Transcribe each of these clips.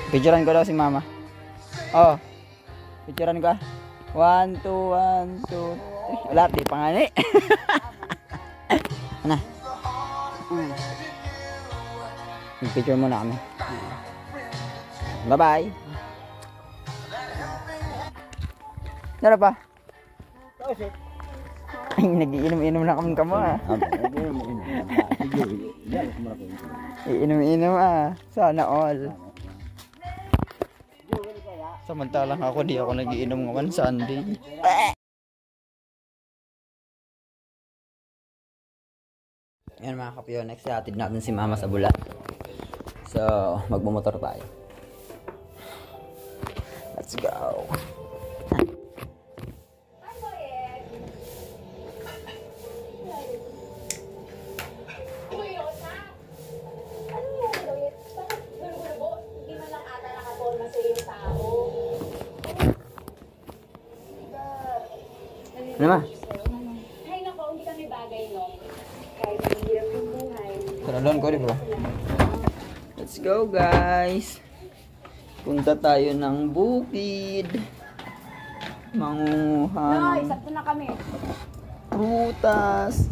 Picturean ko daw si mama. Oh. Picturean ka. 1, 2, 1, 2, 3. Wala, di pangani. Ano? Picture muna kami. Bye-bye. Dara pa. Ay, nag-iinom-inom na kami kamo ah. Iinom-inom ah. Sana all. Samantalang ako di ako nag-iinom ngayon Sunday. Yan mga kapyo, next hatid natin si mama sa bula. So, magmumotor tayo. Let's go. Ano ma? Ay nako, hindi kami bagay no. Kahit mahirap yung buhay. Saralon ko rin bro. Let's go guys. Punta tayo ng bukid. Mangunguhan. Ay, sakto na kami. Prutas.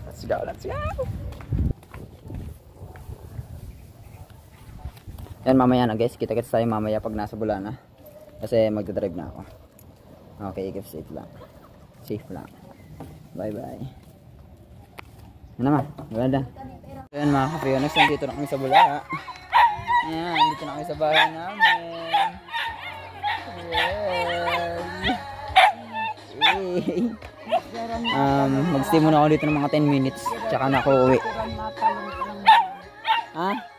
Let's go, let's go. Yan mamaya na guys, kita-kits tayo mamaya pag nasa Bulana. Kasi magdadrive na ako. Okay, keep safe lang. Safe lang. Bye bye. Ano naman? Maganda. So yan mga kapionex, nandito na kami sa Bula. Yan, dito na kami sa bahay namin. Yay! Mag-stay muna ako dito ng mga 10 minutes. Tsaka na ako uwi. Ha?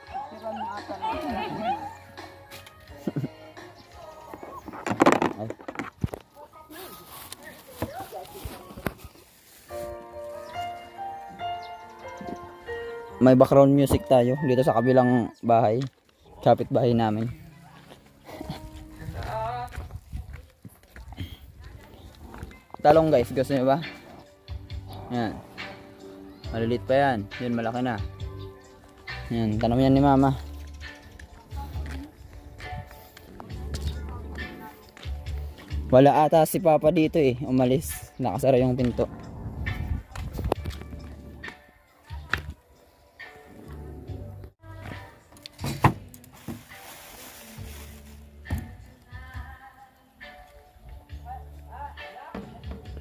May background music tayo dito sa kabilang bahay, kapit bahay namin. Talong guys, gusto nyo ba? Yan, malilit pa yan, yun malaki na. Yan, tanong yan ni mama. Wala ata si papa dito eh, umalis, nakasara yung pinto.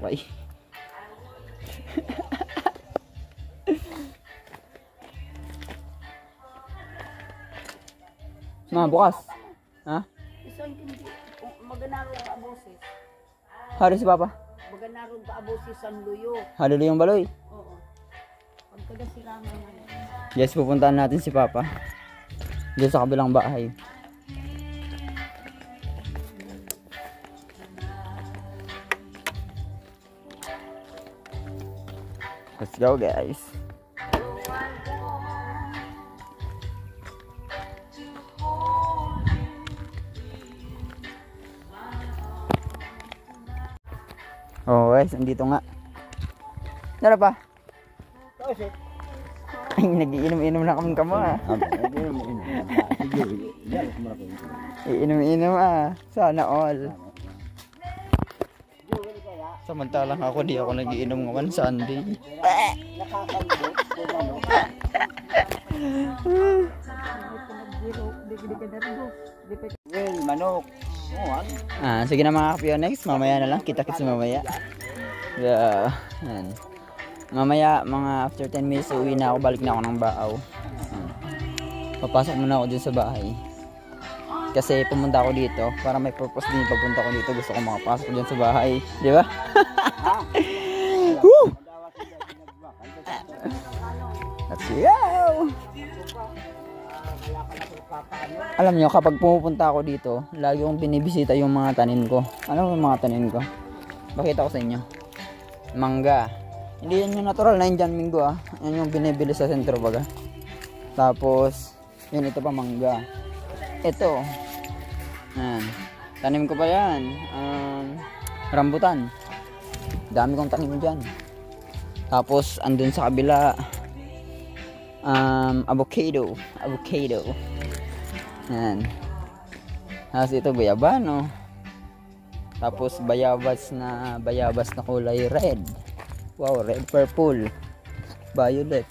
Bye. Ma, bukas. Ha? Maganaro ka abosis. Hari si papa. Maganaro ka abosis San Luyo. Halili yung baloy. Oo. Pagkaga sila naman. Yes, pupuntahan natin si papa. Dito sa kabilang bahay. Let's go guys. Oh guys, andito nga. Dara pa. Ay, nag-iinom-inom na kami kamo ah. Iinom-inom ah. Sana all. Samantalang ako di ako nagiinom ngayon Sunday. Well, manok. Sige na mga kapionex, mamaya na lang, kita-kits mamaya. Yeah, yan. Mamaya mga after 10 minutes uwi na ako, balik na ako ng Baaw. Papasok muna ako dun sa bahay. Kasi pumunta ako dito para may purpose din pagpunta ko dito. Gusto ko makapasok dyan sa bahay, di ba? Woo! Let's go! Alam nyo, kapag pumupunta ako dito, lagi kong binibisita yung mga tanim ko. Ano yung mga tanim ko? Bakita ko sa inyo. Mangga. Hindi yan yung natural na Indian Mingo ah. Yan yung binibili sa sentro baga. Tapos, yun ito pa mangga. Ito. Yan. Tanim ko pa yan. Rambutan. Dami kong tanim dyan. Tapos, andun sa kabila. Avocado. Yan. Tapos ito guyabano. Tapos bayabas na kulay red. Wow, red, purple, violet.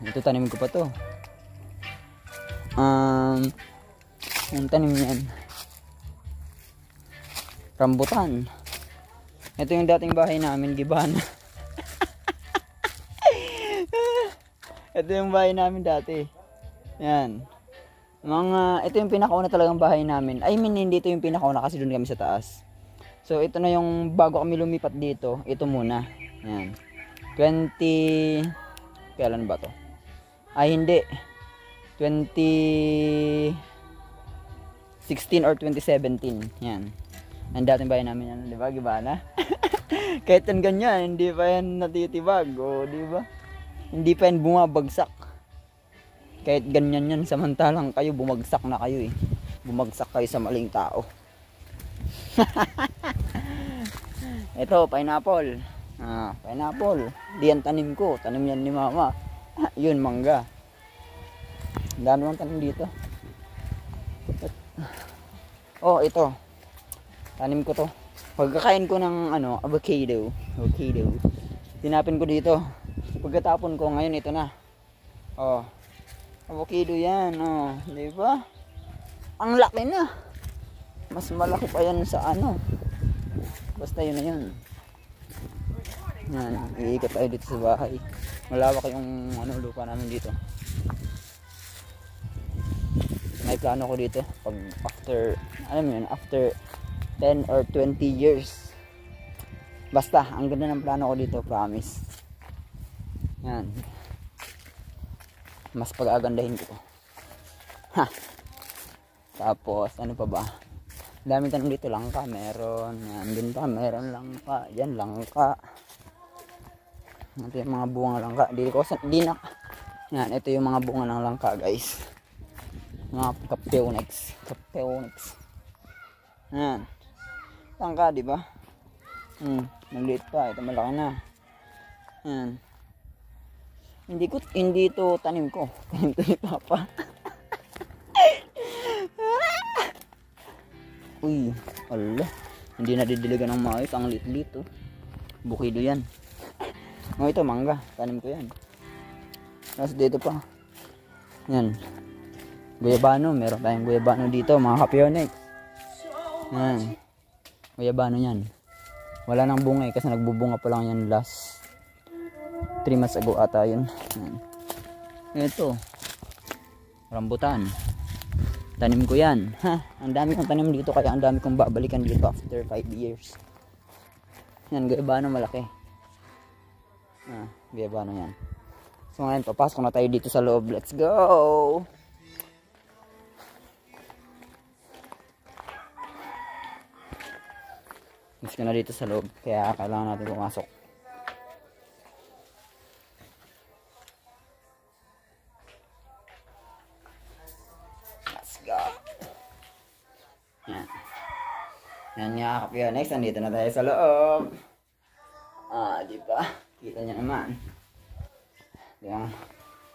Ito tanim ko pa to. Yung tanim yan, rambutan. Ito yung dating bahay namin, Gibana. Ito yung bahay namin dati. Yan. Ito yung pinakauna talagang bahay namin. I mean, hindi ito yung pinakauna kasi doon kami sa taas. So, ito na yung bago kami lumipat dito. Ito muna. Yan. 20... Kailan ba to? Ay, hindi. 2016 or 2017. Yan. Ang dating bahay namin yan. Di ba, Gibana? Kahit yan ganyan, hindi pa yan natitibag. O, di ba? Hindi pa yan bumabagsak. Kahit ganyan yan, samantalang kayo, bumagsak na kayo eh. Bumagsak kayo sa maling tao. Ito, pineapple. Pineapple. Di yan tanim ko. Tanim yan ni mama. Yun, mangga. Ang dami mong tanim dito. Oh, ito. Tanim ko to. Pagkakain ko ng avocado. Tinapin ko dito. Pagkatapon ko, ngayon ito na. Oh. Avocado yan, oh. Di ba? Ang laki na. Mas malaki pa yan sa Basta yun na yun. Yan, iikot tayo dito sa bahay. Malawak yung lupa namin dito. May plano ko dito pag after 10 or 20 years. Basta, ang ganda ng plano ko dito, promise. Yan. Mas pag-agandahin ko to. Ha. Tapos, ano pa ba? Dami tanong dito, langka, meron. Yan, din pa, meron langka. Yan, langka. Ito yung mga bunga langka. Yan, ito yung mga bunga ng langka, guys. Mga Capeonix. Yan. Langka, di ba? Maliit pa. Ito malaki na. Yan. Hindi to tanim ko. Tanim to ni Papa. Uy, ala. Hindi na didiligan ng maayos. Ang lit-lit, oh. Bukido yan. Ito, mangga. Tanim ko yan. Tapos dito pa. Yan. Guyabano. Meron tayong guyabano dito, mga Capeonix. Yan. Guyabano yan. Wala nang bunga kasi nagbubunga pa lang yan last 3 months ago ata yun. Ito. Rambutan. Tanim ko yan. Ang dami kong tanim dito kaya ang dami kong babalikan dito after 5 years. Yan, guyabano malaki. Guyabano yan. So ngayon, papasok na tayo dito sa loob. Let's go! Let's go na dito sa loob. Kaya kailangan natin pumasok. Let's go! Yan. Yan nga, Capeonix. Nandito na tayo sa loob. Di ba? Kita niya naman. Yung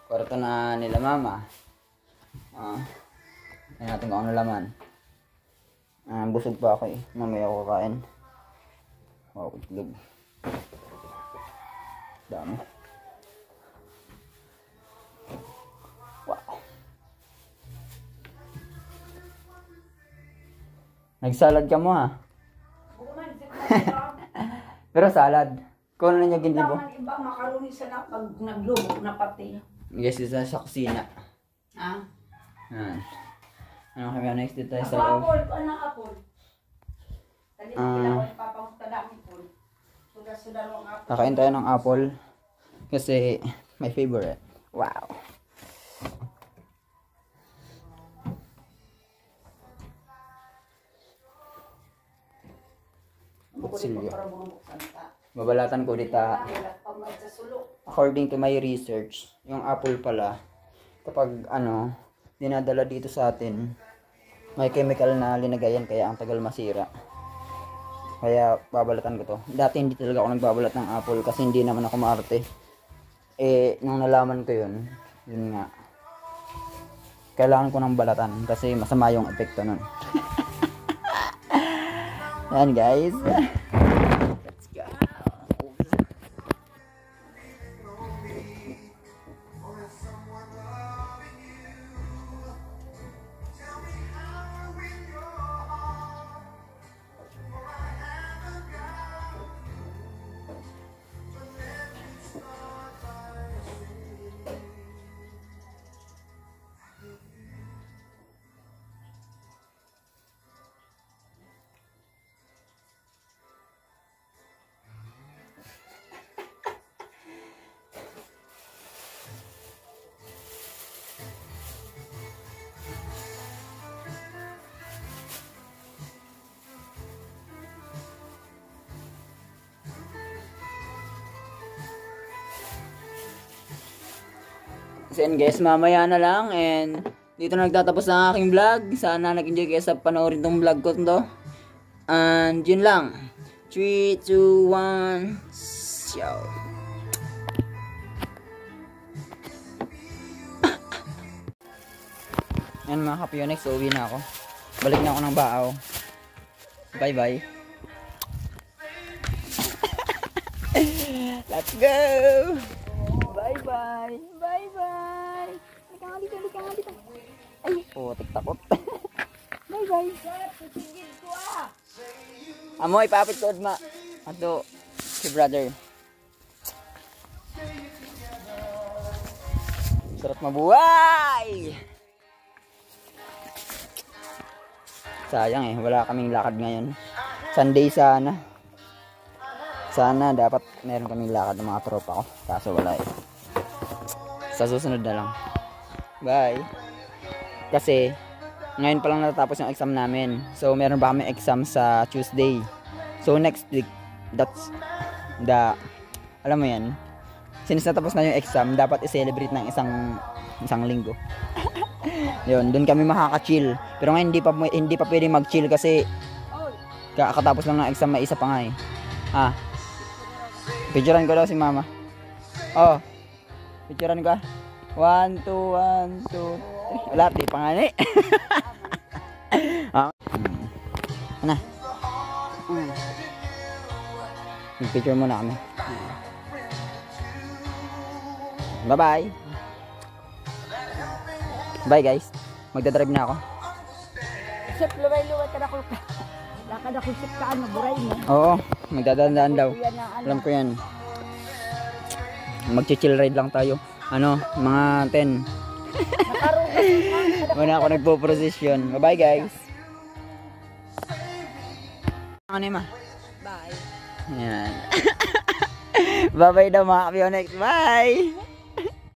kwarto na nila mama. Yan natin kung ano laman. Busog pa ako eh. Mamaya ako kakain. Wow, itlog. Dami. Wow. Nagsalad ka mo ha? Pero salad. Kung ano niya ginibo? Iba makaroni sa pag naglubo na pati. Yes, isa sa kusina. Yan. Ano kami next dito tayo sa loob? Apple, anak apple. Dali mo kailangan ipapamusta namin po. Suda-suda lang apple. Kakain tayo ng apple. Kasi my favorite. Wow. Silyo. Babalatan ko dito. According to my research, yung apple pala, kapag dinadala dito sa atin, may chemical na linagayan kaya ang tagal masira. Kaya babalatan ko to. Dati hindi talaga ako nagbabalat ng apple kasi hindi naman ako maarte. Eh, nung nalaman ko yun nga, kailangan ko ng balatan kasi masama yung epekto nun. Yan guys. Let's go. So yun guys, mamaya na lang and dito na nagtatapos ang aking vlog. Sana nag-enjoy kayo sa panoorin tong vlog ko to. And yun lang. 3, 2, 1, ciao. Yan mga kapionex, uwi na ako. Balik na ako ng Baaw. Bye bye. Let's go! Bye bye! Bye bye! Halika nga dito, halika nga dito. Ay, putik takot. Bye bye! Amo, ipapit ko ma. Ato, si brother. Sarap mabuhay! Sayang eh, wala kaming lakad ngayon. Sunday sana. Sana dapat meron kaming lakad ng mga tropa ko. Kaso wala eh. Sa susunod na lang. Bye. Kasi ngayon pa lang natatapos yung exam namin. So meron pa kami exam sa Tuesday. So next week, that's the, alam mo yan, since natapos na yung exam, dapat i-celebrate ng isang linggo. Yun, doon kami makaka-chill. Pero ngayon hindi pa pwedeng mag-chill kasi kakatapos lang ng exam, may isa pa nga eh. Picturean ko daw si mama. Oh, picturean ko. 1, 2, 1, 2, 3. Wala, di pa nga ni. Ano? Picture muna kami. Bye-bye. Bye guys. Magdadrive na ako. Sip, luway-luway ka na ko. Lakad ako sip ka, ano, buray mo. Oo, magdadaan daw. Alam ko yan. Mag-chill ride lang tayo. Ano, mga 10. Muna ako nagpo-procession. Bye-bye guys. Ano ma? Bye. Yan. Bye-bye daw mga kapionex. Bye!